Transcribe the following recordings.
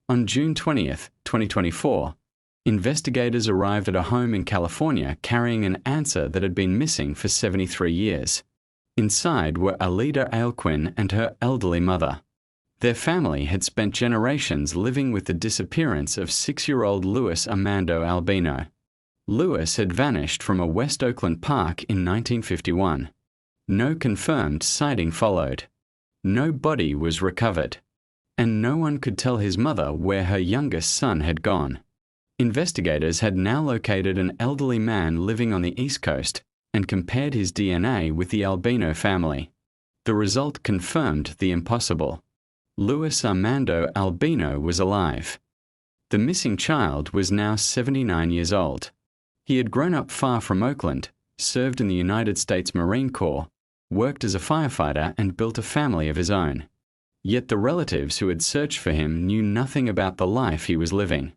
On June 20th, 2024, investigators arrived at a home in California carrying an answer that had been missing for 73 years. Inside were Alida Alequin and her elderly mother. Their family had spent generations living with the disappearance of 6-year-old Luis Armando Albino. Luis had vanished from a West Oakland park in 1951. No confirmed sighting followed. No body was recovered. And no one could tell his mother where her youngest son had gone. Investigators had now located an elderly man living on the East Coast and compared his DNA with the Albino family. The result confirmed the impossible. Luis Armando Albino was alive. The missing child was now 79 years old. He had grown up far from Oakland, served in the United States Marine Corps, worked as a firefighter, and built a family of his own. Yet the relatives who had searched for him knew nothing about the life he was living.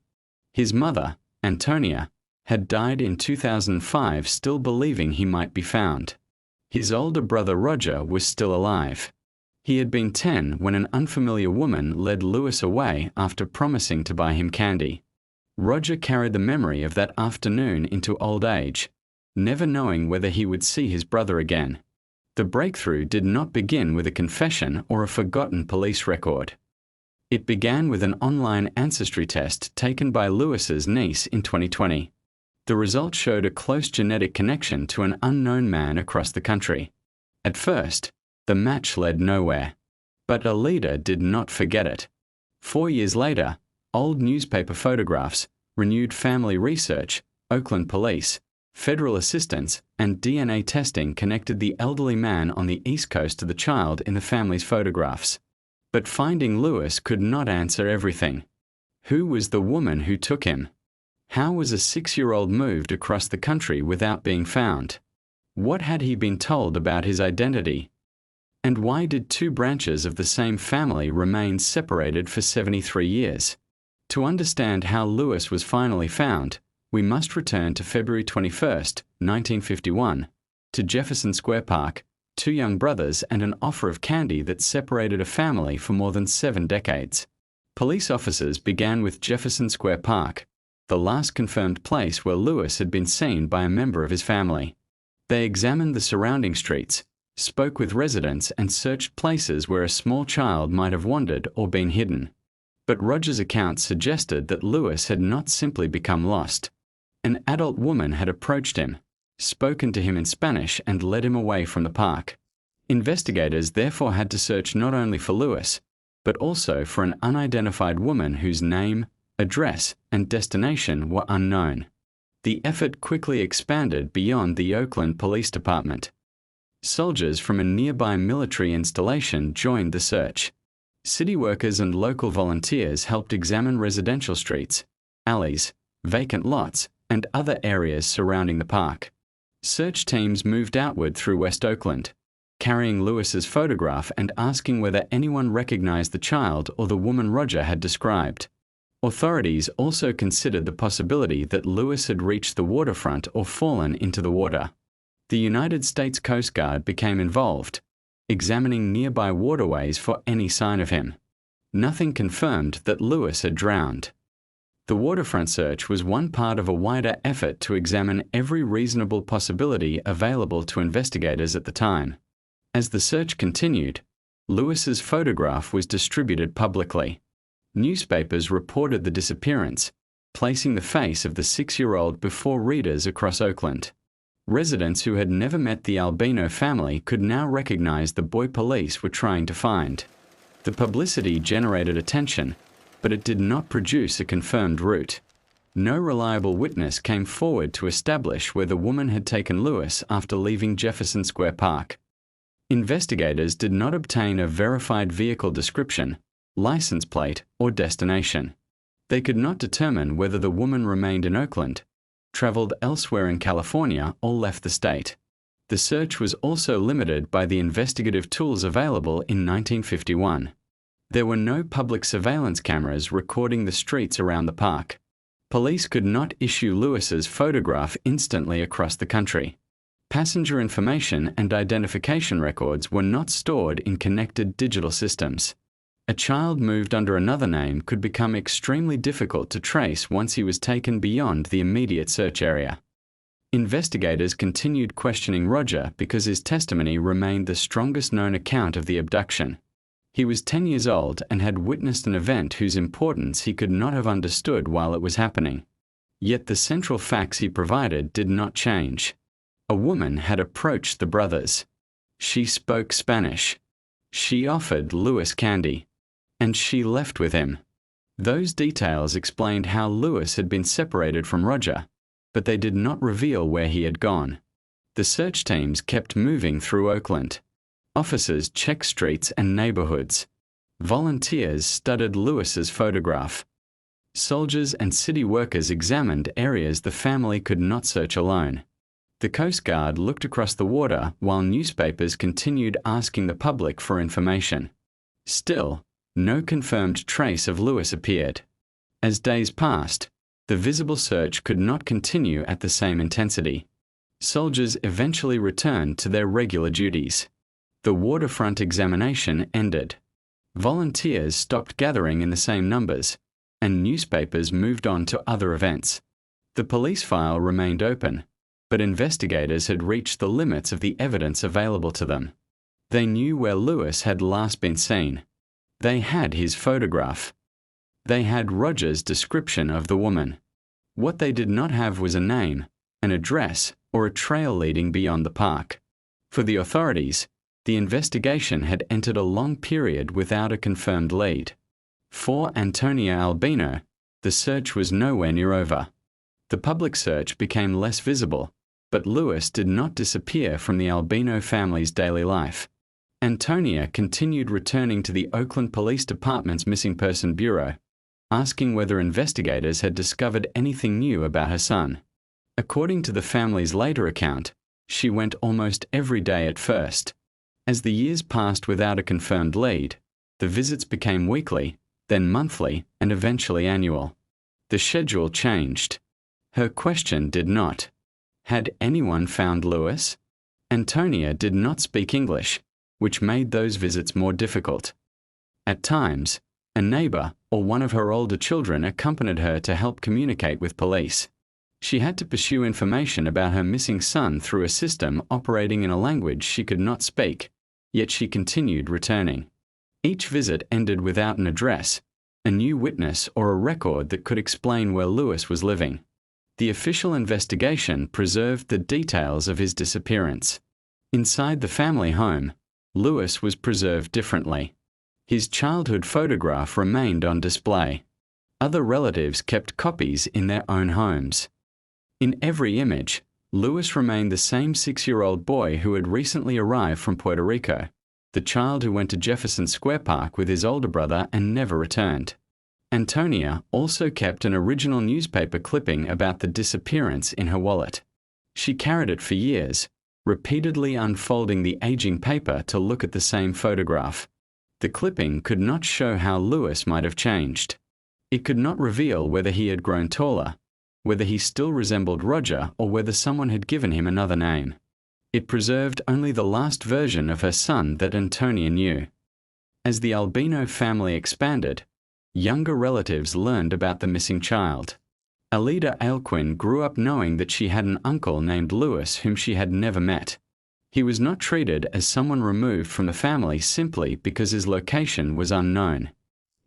His mother, Antonia, had died in 2005, still believing he might be found. His older brother Roger was still alive. He had been 10 when an unfamiliar woman led Luis away after promising to buy him candy. Roger carried the memory of that afternoon into old age, never knowing whether he would see his brother again. The breakthrough did not begin with a confession or a forgotten police record. It began with an online ancestry test taken by Luis's niece in 2020. The results showed a close genetic connection to an unknown man across the country. At first, the match led nowhere. But Alida did not forget it. 4 years later, old newspaper photographs, renewed family research, Oakland police, federal assistance, and DNA testing connected the elderly man on the East Coast to the child in the family's photographs. But finding Luis could not answer everything. Who was the woman who took him? How was a 6-year-old moved across the country without being found? What had he been told about his identity? And why did 2 branches of the same family remain separated for 73 years? To understand how Luis was finally found, we must return to February 21st, 1951, to Jefferson Square Park, 2 young brothers, and an offer of candy that separated a family for more than 7 decades. Police officers began with Jefferson Square Park, the last confirmed place where Luis had been seen by a member of his family. They examined the surrounding streets, spoke with residents, and searched places where a small child might have wandered or been hidden. But Roger's account suggested that Luis had not simply become lost. An adult woman had approached him, spoken to him in Spanish, and led him away from the park. Investigators therefore had to search not only for Luis, but also for an unidentified woman whose name, address, and destination were unknown. The effort quickly expanded beyond the Oakland Police Department. Soldiers from a nearby military installation joined the search. City workers and local volunteers helped examine residential streets, alleys, vacant lots, and other areas surrounding the park. Search teams moved outward through West Oakland, carrying Luis's photograph and asking whether anyone recognized the child or the woman Roger had described. Authorities also considered the possibility that Luis had reached the waterfront or fallen into the water. The United States Coast Guard became involved, examining nearby waterways for any sign of him. Nothing confirmed that Luis had drowned. The waterfront search was one part of a wider effort to examine every reasonable possibility available to investigators at the time. As the search continued, Luis's photograph was distributed publicly. Newspapers reported the disappearance, placing the face of the 6-year-old before readers across Oakland. Residents who had never met the Albino family could now recognize the boy police were trying to find. The publicity generated attention, but it did not produce a confirmed route. No reliable witness came forward to establish where the woman had taken Luis after leaving Jefferson Square Park. Investigators did not obtain a verified vehicle description, license plate, or destination. They could not determine whether the woman remained in Oakland, traveled elsewhere in California, or left the state. The search was also limited by the investigative tools available in 1951. There were no public surveillance cameras recording the streets around the park. Police could not issue Luis's photograph instantly across the country. Passenger information and identification records were not stored in connected digital systems. A child moved under another name could become extremely difficult to trace once he was taken beyond the immediate search area. Investigators continued questioning Roger because his testimony remained the strongest known account of the abduction. He was 10 years old and had witnessed an event whose importance he could not have understood while it was happening. Yet the central facts he provided did not change. A woman had approached the brothers. She spoke Spanish. She offered Luis candy. And she left with him. Those details explained how Luis had been separated from Roger, but they did not reveal where he had gone. The search teams kept moving through Oakland. Officers checked streets and neighborhoods. Volunteers studied Luis's photograph. Soldiers and city workers examined areas the family could not search alone. The Coast Guard looked across the water while newspapers continued asking the public for information. Still, no confirmed trace of Luis appeared. As days passed, the visible search could not continue at the same intensity. Soldiers eventually returned to their regular duties. The waterfront examination ended. Volunteers stopped gathering in the same numbers, and newspapers moved on to other events. The police file remained open, but investigators had reached the limits of the evidence available to them. They knew where Luis had last been seen. They had his photograph. They had Roger's description of the woman. What they did not have was a name, an address, or a trail leading beyond the park. For the authorities, the investigation had entered a long period without a confirmed lead. For Antonia Albino, the search was nowhere near over. The public search became less visible, but Luis did not disappear from the Albino family's daily life. Antonia continued returning to the Oakland Police Department's Missing Person Bureau, asking whether investigators had discovered anything new about her son. According to the family's later account, she went almost every day at first. As the years passed without a confirmed lead, the visits became weekly, then monthly, and eventually annual. The schedule changed. Her question did not. Had anyone found Luis? Antonia did not speak English, which made those visits more difficult. At times, a neighbor or one of her older children accompanied her to help communicate with police. She had to pursue information about her missing son through a system operating in a language she could not speak, yet she continued returning. Each visit ended without an address, a new witness, or a record that could explain where Luis was living. The official investigation preserved the details of his disappearance. Inside the family home, Luis was preserved differently. His childhood photograph remained on display. Other relatives kept copies in their own homes. In every image, Luis remained the same 6-year-old boy who had recently arrived from Puerto Rico, the child who went to Jefferson Square Park with his older brother and never returned. Antonia also kept an original newspaper clipping about the disappearance in her wallet. She carried it for years, repeatedly unfolding the aging paper to look at the same photograph. The clipping could not show how Luis might have changed. It could not reveal whether he had grown taller, whether he still resembled Roger, or whether someone had given him another name. It preserved only the last version of her son that Antonia knew. As the Albino family expanded, younger relatives learned about the missing child. Alida Alequin grew up knowing that she had an uncle named Luis whom she had never met. He was not treated as someone removed from the family simply because his location was unknown.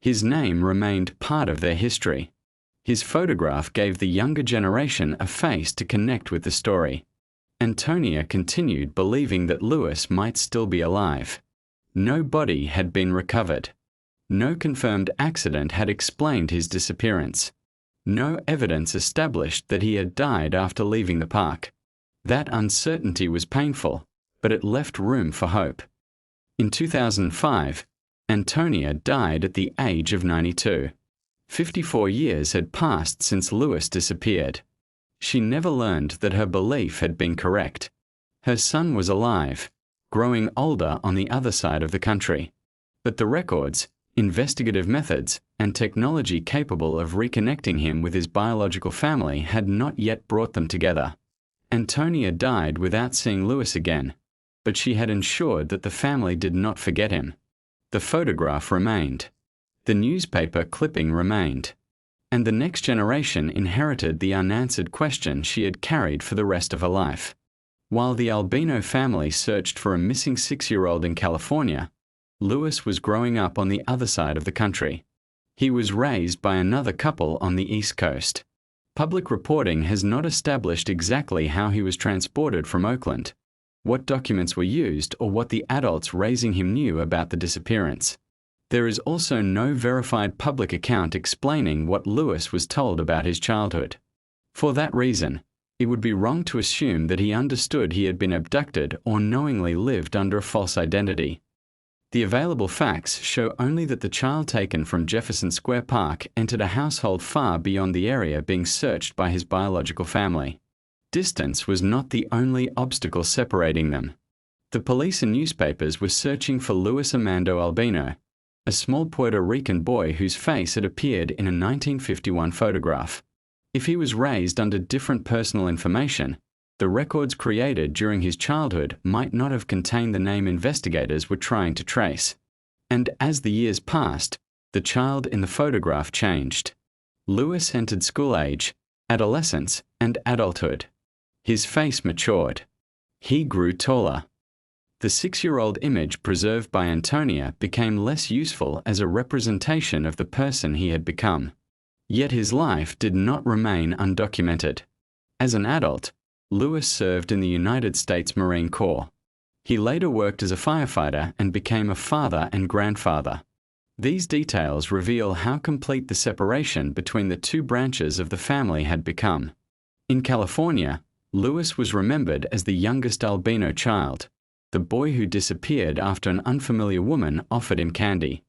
His name remained part of their history. His photograph gave the younger generation a face to connect with the story. Antonia continued believing that Luis might still be alive. No body had been recovered. No confirmed accident had explained his disappearance. No evidence established that he had died after leaving the park. That uncertainty was painful, but it left room for hope. In 2005, Antonia died at the age of 92. 54 years had passed since Luis disappeared. She never learned that her belief had been correct. Her son was alive, growing older on the other side of the country. But the records, investigative methods, and technology capable of reconnecting him with his biological family had not yet brought them together. Antonia died without seeing Luis again, but she had ensured that the family did not forget him. The photograph remained. The newspaper clipping remained. And the next generation inherited the unanswered question she had carried for the rest of her life. While the Albino family searched for a missing 6-year-old in California, Luis was growing up on the other side of the country. He was raised by another couple on the East Coast. Public reporting has not established exactly how he was transported from Oakland, what documents were used, or what the adults raising him knew about the disappearance. There is also no verified public account explaining what Luis was told about his childhood. For that reason, it would be wrong to assume that he understood he had been abducted or knowingly lived under a false identity. The available facts show only that the child taken from Jefferson Square Park entered a household far beyond the area being searched by his biological family. Distance was not the only obstacle separating them. The police and newspapers were searching for Luis Armando Albino, a small Puerto Rican boy whose face had appeared in a 1951 photograph. If he was raised under different personal information, the records created during his childhood might not have contained the name investigators were trying to trace. And as the years passed, the child in the photograph changed. Luis entered school age, adolescence, and adulthood. His face matured. He grew taller. The 6-year-old image preserved by Antonia became less useful as a representation of the person he had become. Yet his life did not remain undocumented. As an adult, Luis served in the United States Marine Corps. He later worked as a firefighter and became a father and grandfather. These details reveal how complete the separation between the two branches of the family had become. In California, Luis was remembered as the youngest albino child, the boy who disappeared after an unfamiliar woman offered him candy.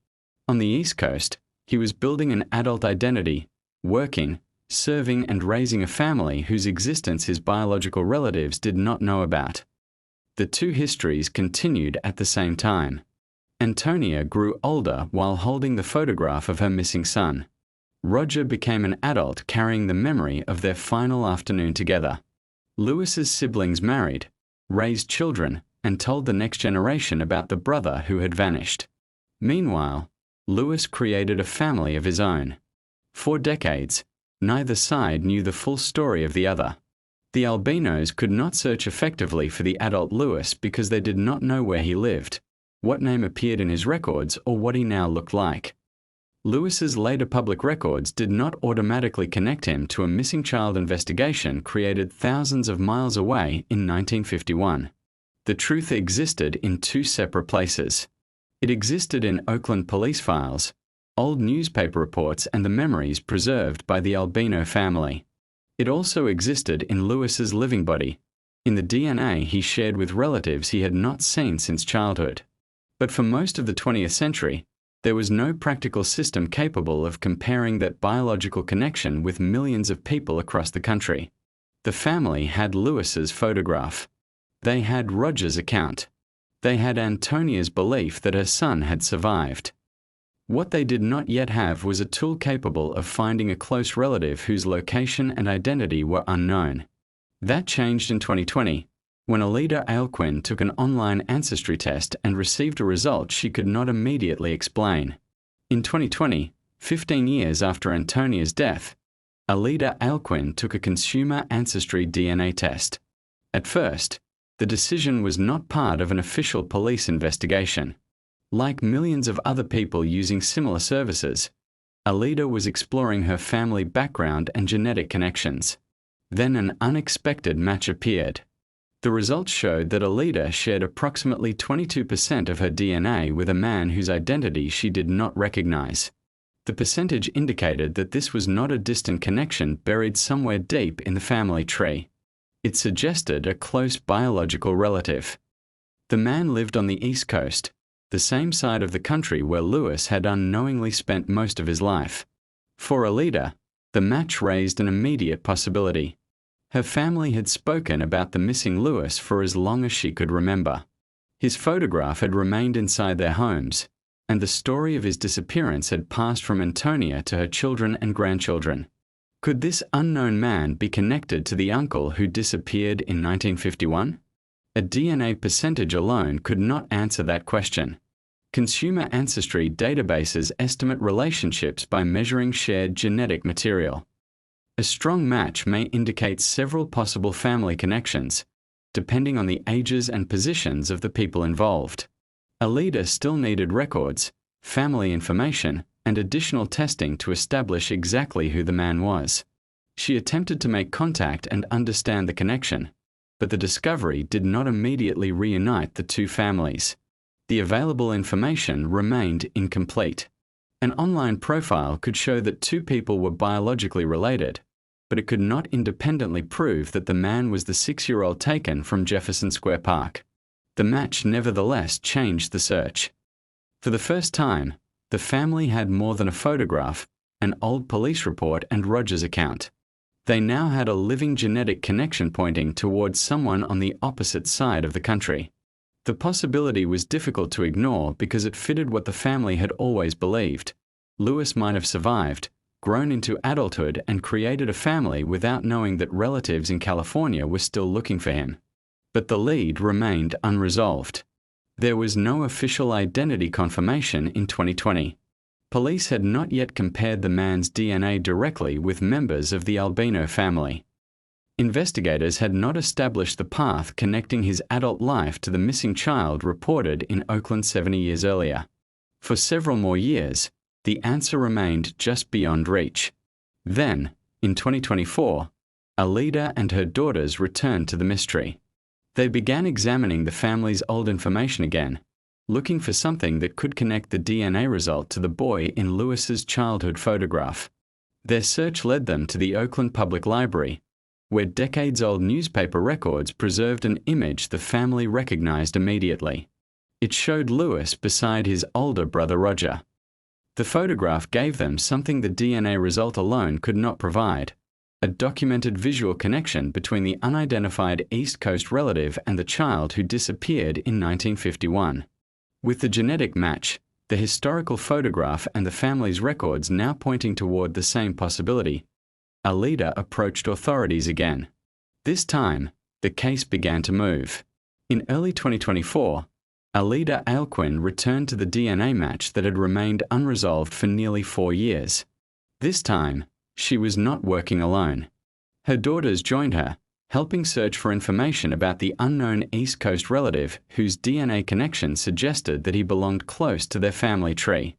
On the East Coast, he was building an adult identity, working, serving and raising a family whose existence his biological relatives did not know about. The two histories continued at the same time. Antonia grew older while holding the photograph of her missing son. Roger became an adult carrying the memory of their final afternoon together. Luis's siblings married, raised children, and told the next generation about the brother who had vanished. Meanwhile, Luis created a family of his own. For decades, neither side knew the full story of the other. The albinos could not search effectively for the adult Luis because they did not know where he lived, what name appeared in his records, or what he now looked like. Luis's later public records did not automatically connect him to a missing child investigation created thousands of miles away in 1951. The truth existed in two separate places. It existed in Oakland police files, old newspaper reports, and the memories preserved by the Albino family. It also existed in Luis's living body, in the DNA he shared with relatives he had not seen since childhood. But for most of the 20th century, there was no practical system capable of comparing that biological connection with millions of people across the country. The family had Luis's photograph. They had Roger's account. They had Antonia's belief that her son had survived. What they did not yet have was a tool capable of finding a close relative whose location and identity were unknown. That changed in 2020, when Alida Alequin took an online ancestry test and received a result she could not immediately explain. In 2020, 15 years after Antonia's death, Alida Alequin took a consumer ancestry DNA test. At first, the decision was not part of an official police investigation. Like millions of other people using similar services, Alida was exploring her family background and genetic connections. Then an unexpected match appeared. The results showed that Alida shared approximately 22% of her DNA with a man whose identity she did not recognize. The percentage indicated that this was not a distant connection buried somewhere deep in the family tree. It suggested a close biological relative. The man lived on the East Coast, the same side of the country where Luis had unknowingly spent most of his life. For Alida, the match raised an immediate possibility. Her family had spoken about the missing Luis for as long as she could remember. His photograph had remained inside their homes, and the story of his disappearance had passed from Antonia to her children and grandchildren. Could this unknown man be connected to the uncle who disappeared in 1951? A DNA percentage alone could not answer that question. Consumer ancestry databases estimate relationships by measuring shared genetic material. A strong match may indicate several possible family connections, depending on the ages and positions of the people involved. Alida still needed records, family information, and additional testing to establish exactly who the man was. She attempted to make contact and understand the connection, but the discovery did not immediately reunite the two families. The available information remained incomplete. An online profile could show that two people were biologically related, but it could not independently prove that the man was the 6-year-old taken from Jefferson Square Park. The match nevertheless changed the search. For the first time, the family had more than a photograph, an old police report, and Roger's account. They now had a living genetic connection pointing towards someone on the opposite side of the country. The possibility was difficult to ignore because it fitted what the family had always believed. Luis might have survived, grown into adulthood, and created a family without knowing that relatives in California were still looking for him. But the lead remained unresolved. There was no official identity confirmation in 2020. Police had not yet compared the man's DNA directly with members of the Albino family. Investigators had not established the path connecting his adult life to the missing child reported in Oakland 70 years earlier. For several more years, the answer remained just beyond reach. Then, in 2024, Alida and her daughters returned to the mystery. They began examining the family's old information again, looking for something that could connect the DNA result to the boy in Luis's childhood photograph. Their search led them to the Oakland Public Library, where decades-old newspaper records preserved an image the family recognized immediately. It showed Luis beside his older brother Roger. The photograph gave them something the DNA result alone could not provide: a documented visual connection between the unidentified East Coast relative and the child who disappeared in 1951. With the genetic match, the historical photograph, and the family's records now pointing toward the same possibility, Alida approached authorities again. This time, the case began to move. In early 2024, Alida Alequin returned to the DNA match that had remained unresolved for nearly 4 years. This time, she was not working alone. Her daughters joined her, helping search for information about the unknown East Coast relative whose DNA connection suggested that he belonged close to their family tree.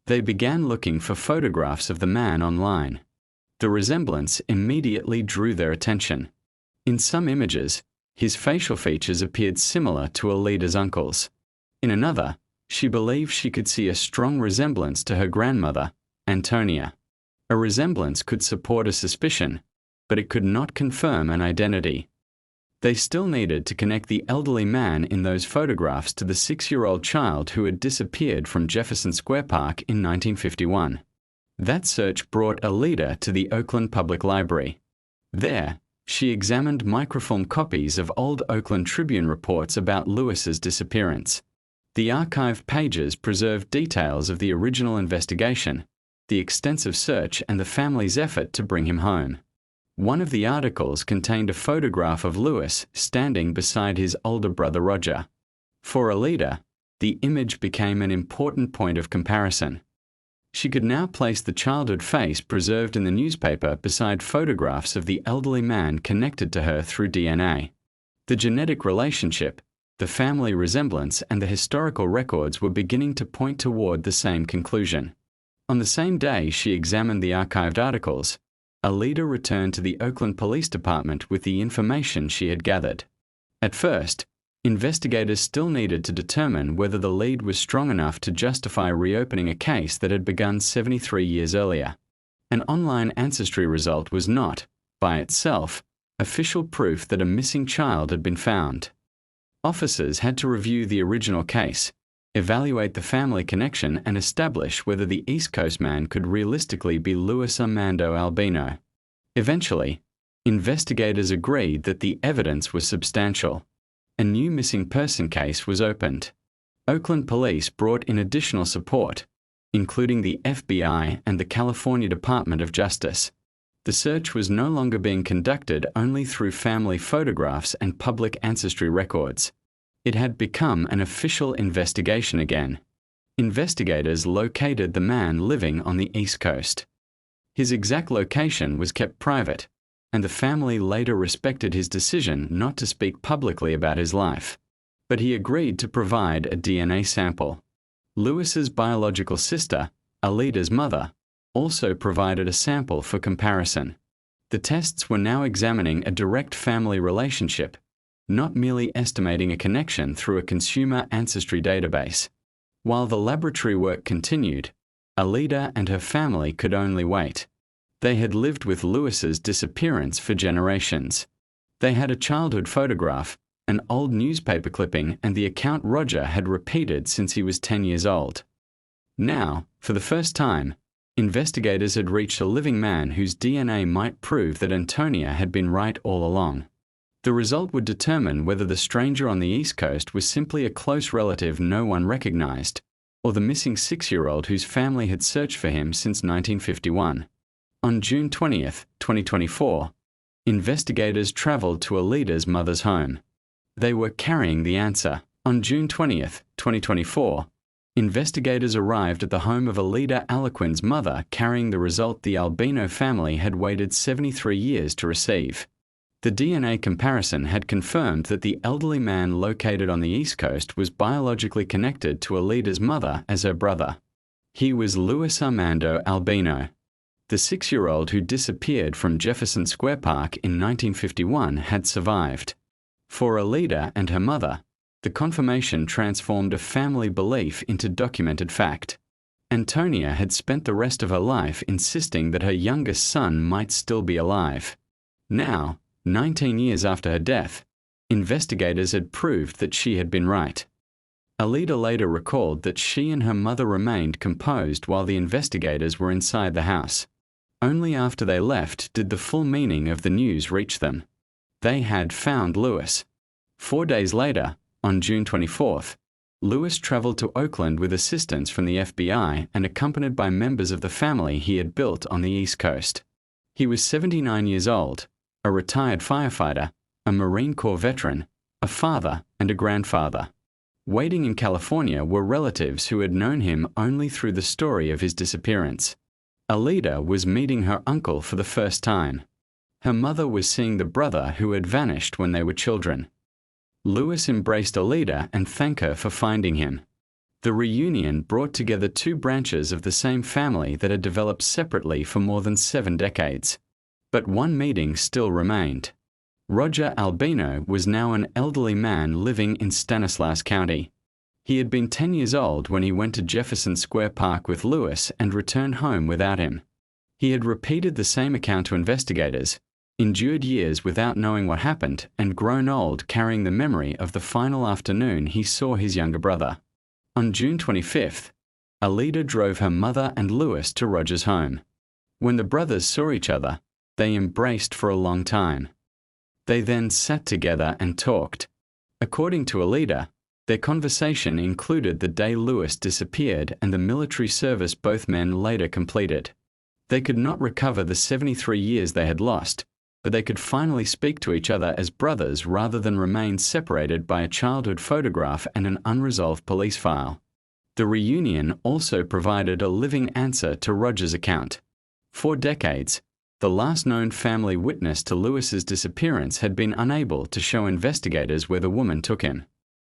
They began looking for photographs of the man online. The resemblance immediately drew their attention. In some images, his facial features appeared similar to Alida's uncle's. In another, she believed she could see a strong resemblance to her grandmother, Antonia. A resemblance could support a suspicion, but it could not confirm an identity. They still needed to connect the elderly man in those photographs to the 6-year-old child who had disappeared from Jefferson Square Park in 1951. That search brought Alida to the Oakland Public Library. There, she examined microfilm copies of old Oakland Tribune reports about Luis's disappearance. The archived pages preserved details of the original investigation, the extensive search, and the family's effort to bring him home. One of the articles contained a photograph of Luis standing beside his older brother Roger. For Alida, the image became an important point of comparison. She could now place the childhood face preserved in the newspaper beside photographs of the elderly man connected to her through DNA. The genetic relationship, the family resemblance, and the historical records were beginning to point toward the same conclusion. On the same day she examined the archived articles, Alida returned to the Oakland Police Department with the information she had gathered. At first, investigators still needed to determine whether the lead was strong enough to justify reopening a case that had begun 73 years earlier. An online ancestry result was not, by itself, official proof that a missing child had been found. Officers had to review the original case, evaluate the family connection, and establish whether the East Coast man could realistically be Luis Armando Albino. Eventually, investigators agreed that the evidence was substantial. A new missing person case was opened. Oakland police brought in additional support, including the FBI and the California Department of Justice. The search was no longer being conducted only through family photographs and public ancestry records. It had become an official investigation again. investigators located the man living on the East Coast. His exact location was kept private, and the family later respected his decision not to speak publicly about his life. But he agreed to provide a DNA sample. Luis's biological sister, Alida's mother, also provided a sample for comparison. The tests were now examining a direct family relationship, not merely estimating a connection through a consumer ancestry database. While the laboratory work continued, Alida and her family could only wait. They had lived with Luis's disappearance for generations. They had a childhood photograph, an old newspaper clipping, and the account Roger had repeated since he was 10 years old. Now, for the first time, investigators had reached a living man whose DNA might prove that Antonia had been right all along. The result would determine whether the stranger on the East Coast was simply a close relative no one recognized, or the missing 6-year-old whose family had searched for him since 1951. On June 20th, 2024, investigators traveled to Alida's mother's home. They were carrying the answer. On June 20th, 2024, investigators arrived at the home of Alida Alequin's mother carrying the result the Albino family had waited 73 years to receive. The DNA comparison had confirmed that the elderly man located on the East Coast was biologically connected to Alida's mother as her brother. He was Luis Armando Albino. The 6-year-old who disappeared from Jefferson Square Park in 1951 had survived. For Alida and her mother, the confirmation transformed a family belief into documented fact. Antonia had spent the rest of her life insisting that her youngest son might still be alive. Now, 19 years after her death, investigators had proved that she had been right. Alida later recalled that she and her mother remained composed while the investigators were inside the house. Only after they left did the full meaning of the news reach them. They had found Luis. 4 days later, on June 24th, Luis traveled to Oakland with assistance from the FBI and accompanied by members of the family he had built on the East Coast. He was 79 years old, a retired firefighter, a Marine Corps veteran, a father, and a grandfather. Waiting in California were relatives who had known him only through the story of his disappearance. Alida was meeting her uncle for the first time. Her mother was seeing the brother who had vanished when they were children. Luis embraced Alida and thanked her for finding him. The reunion brought together two branches of the same family that had developed separately for more than 7 decades. But one meeting still remained. Roger Albino was now an elderly man living in Stanislaus County. He had been 10 years old when he went to Jefferson Square Park with Luis and returned home without him. He had repeated the same account to investigators, endured years without knowing what happened, and grown old carrying the memory of the final afternoon he saw his younger brother. On June 25th, Alida drove her mother and Luis to Roger's home. When the brothers saw each other, they embraced for a long time. They then sat together and talked. According to Alida, their conversation included the day Luis disappeared and the military service both men later completed. They could not recover the 73 years they had lost, but they could finally speak to each other as brothers rather than remain separated by a childhood photograph and an unresolved police file. The reunion also provided a living answer to Roger's account. For decades, the last known family witness to Luis's disappearance had been unable to show investigators where the woman took him.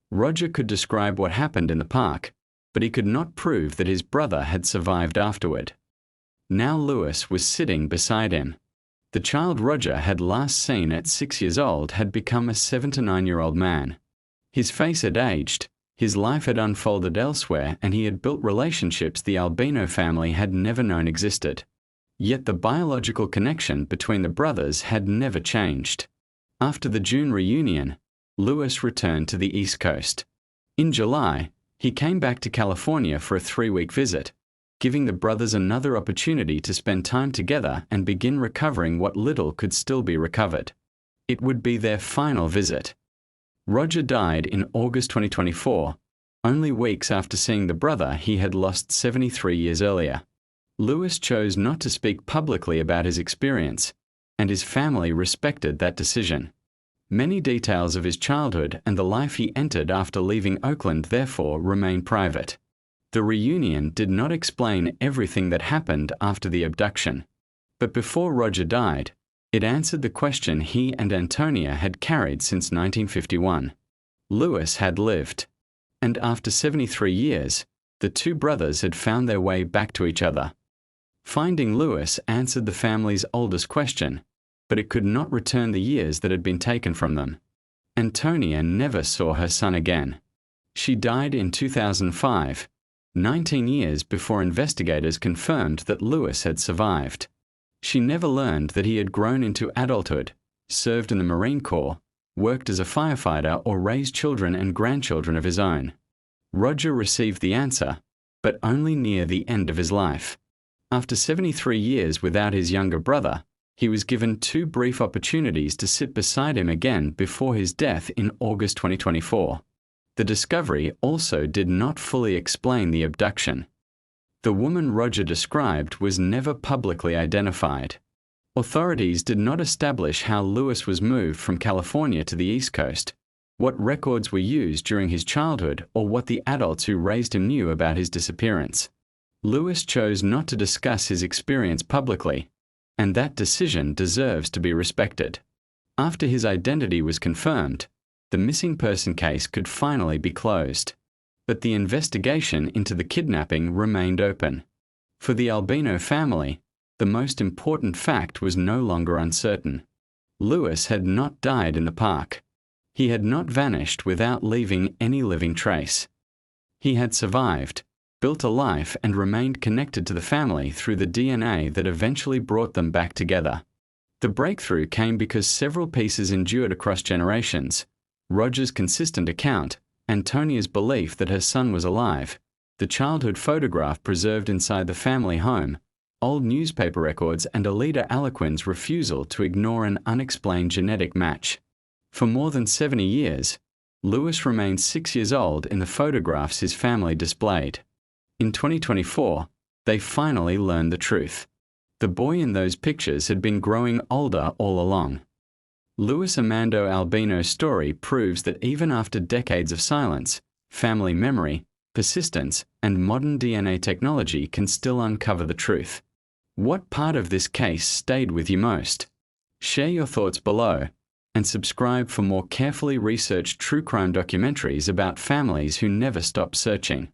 Roger could describe what happened in the park, but he could not prove that his brother had survived afterward. Now Luis was sitting beside him. The child Roger had last seen at 6 years old had become a 7 to 9-year-old man. His face had aged, his life had unfolded elsewhere, and he had built relationships the Albino family had never known existed. Yet the biological connection between the brothers had never changed. After the June reunion, Luis returned to the East Coast. In July, he came back to California for a 3-week visit, giving the brothers another opportunity to spend time together and begin recovering what little could still be recovered. It would be their final visit. Roger died in August 2024, only weeks after seeing the brother he had lost 73 years earlier. Luis chose not to speak publicly about his experience, and his family respected that decision. Many details of his childhood and the life he entered after leaving Oakland therefore remain private. The reunion did not explain everything that happened after the abduction, but before Roger died, it answered the question he and Antonia had carried since 1951. Luis had lived, and after 73 years, the two brothers had found their way back to each other. Finding Luis answered the family's oldest question, but it could not return the years that had been taken from them. Antonia never saw her son again. She died in 2005, 19 years before investigators confirmed that Luis had survived. She never learned that he had grown into adulthood, served in the Marine Corps, worked as a firefighter, or raised children and grandchildren of his own. Roger received the answer, but only near the end of his life. After 73 years without his younger brother, he was given 2 brief opportunities to sit beside him again before his death in August 2024. The discovery also did not fully explain the abduction. The woman Roger described was never publicly identified. Authorities did not establish how Luis was moved from California to the East Coast, what records were used during his childhood, or what the adults who raised him knew about his disappearance. Luis chose not to discuss his experience publicly, and that decision deserves to be respected. After his identity was confirmed, the missing person case could finally be closed. But the investigation into the kidnapping remained open. For the Albino family, the most important fact was no longer uncertain. Luis had not died in the park. He had not vanished without leaving any living trace. He had survived, built a life, and remained connected to the family through the DNA that eventually brought them back together. The breakthrough came because several pieces endured across generations: Roger's consistent account, Antonia's belief that her son was alive, the childhood photograph preserved inside the family home, old newspaper records, and Alida Alequin's refusal to ignore an unexplained genetic match. For more than 70 years, Luis remained 6 years old in the photographs his family displayed. In 2024, they finally learned the truth. The boy in those pictures had been growing older all along. Luis Armando Albino's story proves that even after decades of silence, family memory, persistence, and modern DNA technology can still uncover the truth. What part of this case stayed with you most? Share your thoughts below, and subscribe for more carefully researched true crime documentaries about families who never stop searching.